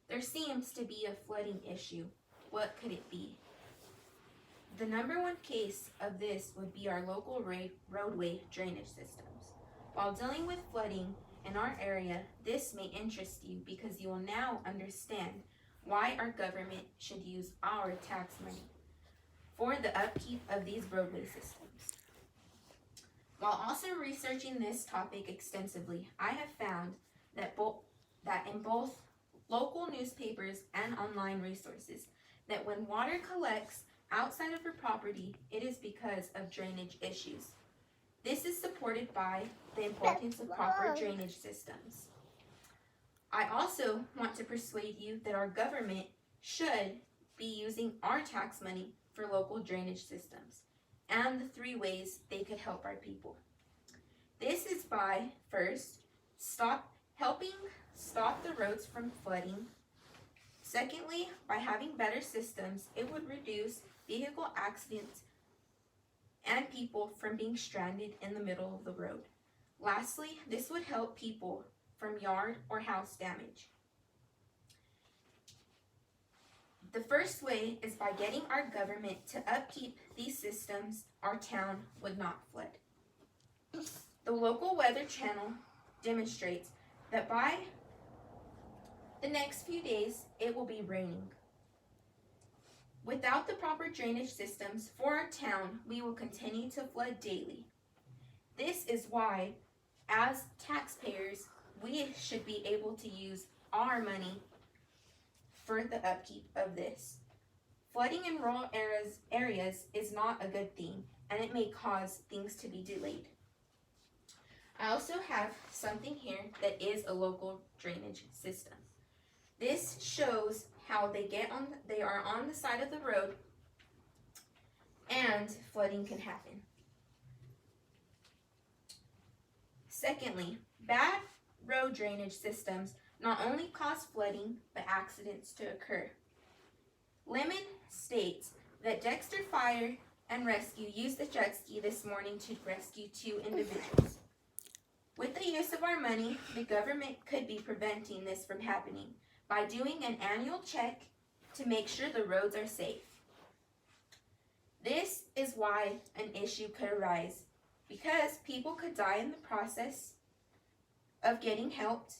There seems to be a flooding issue. What could it be? The number one case of this would be our local roadway drainage systems. While dealing with flooding in our area, this may interest you because you will now understand why our government should use our tax money for the upkeep of these roadway systems. While also researching this topic extensively, I have found that in both local newspapers and online resources, that when water collects outside of your property, it is because of drainage issues. This is supported by the importance of proper drainage systems. I also want to persuade you that our government should be using our tax money for local drainage systems and the 3 ways they could help our people. This is by, first, helping stop the roads from flooding. Secondly, by having better systems, it would reduce vehicle accidents and people from being stranded in the middle of the road. Lastly, this would help people from yard or house damage. The first way is by getting our government to upkeep these systems, our town would not flood. The local weather channel demonstrates that by the next few days, it will be raining. Without the proper drainage systems for our town, we will continue to flood daily. This is why, as taxpayers, we should be able to use our money for the upkeep of this. Flooding in rural areas is not a good thing, and it may cause things to be delayed. I also have something here that is a local drainage system. This shows how they are on the side of the road and flooding can happen. Secondly, bad road drainage systems not only cause flooding, but accidents to occur. Lemon states that Dexter Fire and Rescue used the jet ski this morning to rescue 2 individuals. With the use of our money, the government could be preventing this from happening by doing an annual check to make sure the roads are safe. This is why an issue could arise, because people could die in the process of getting helped,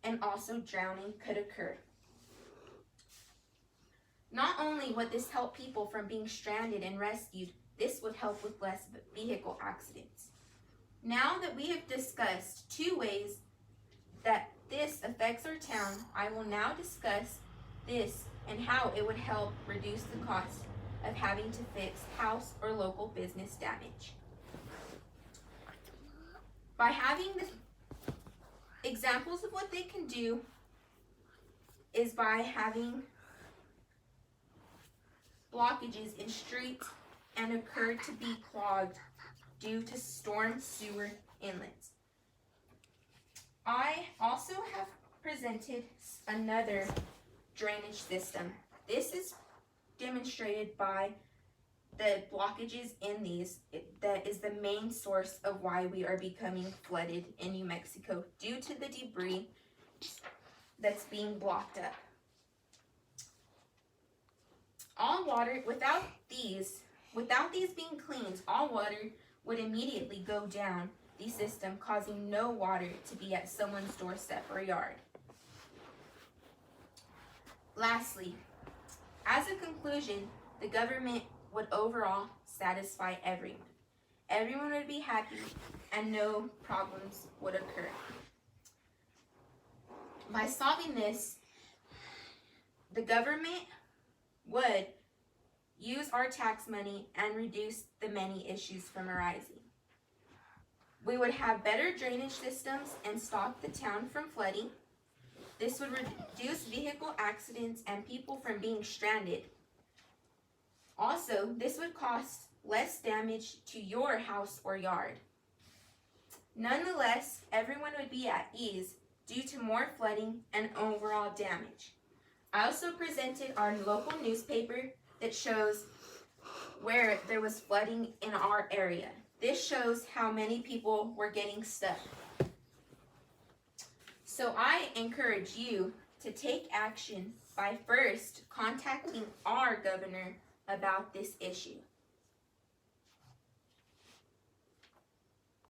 and also drowning could occur. Not only would this help people from being stranded and rescued, this would help with less vehicle accidents. Now that we have discussed 2 ways that this affects our town, I will now discuss this and how it would help reduce the cost of having to fix house or local business damage. By having the examples of what they can do is by having blockages in streets and occur to be clogged due to storm sewer inlets. I also have presented another drainage system. This is demonstrated by the blockages in these. That is the main source of why we are becoming flooded in New Mexico due to the debris that's being blocked up. All water, without these being cleaned, all water would immediately go down the system, causing no water to be at someone's doorstep or yard. Lastly, as a conclusion, the government would overall satisfy everyone. Everyone would be happy and no problems would occur. By solving this, the government would use our tax money and reduce the many issues from arising. We would have better drainage systems and stop the town from flooding. This would reduce vehicle accidents and people from being stranded. Also, this would cost less damage to your house or yard. Nonetheless, everyone would be at ease due to more flooding and overall damage. I also presented our local newspaper that shows where there was flooding in our area. This shows how many people were getting stuck. So I encourage you to take action by first contacting our governor about this issue.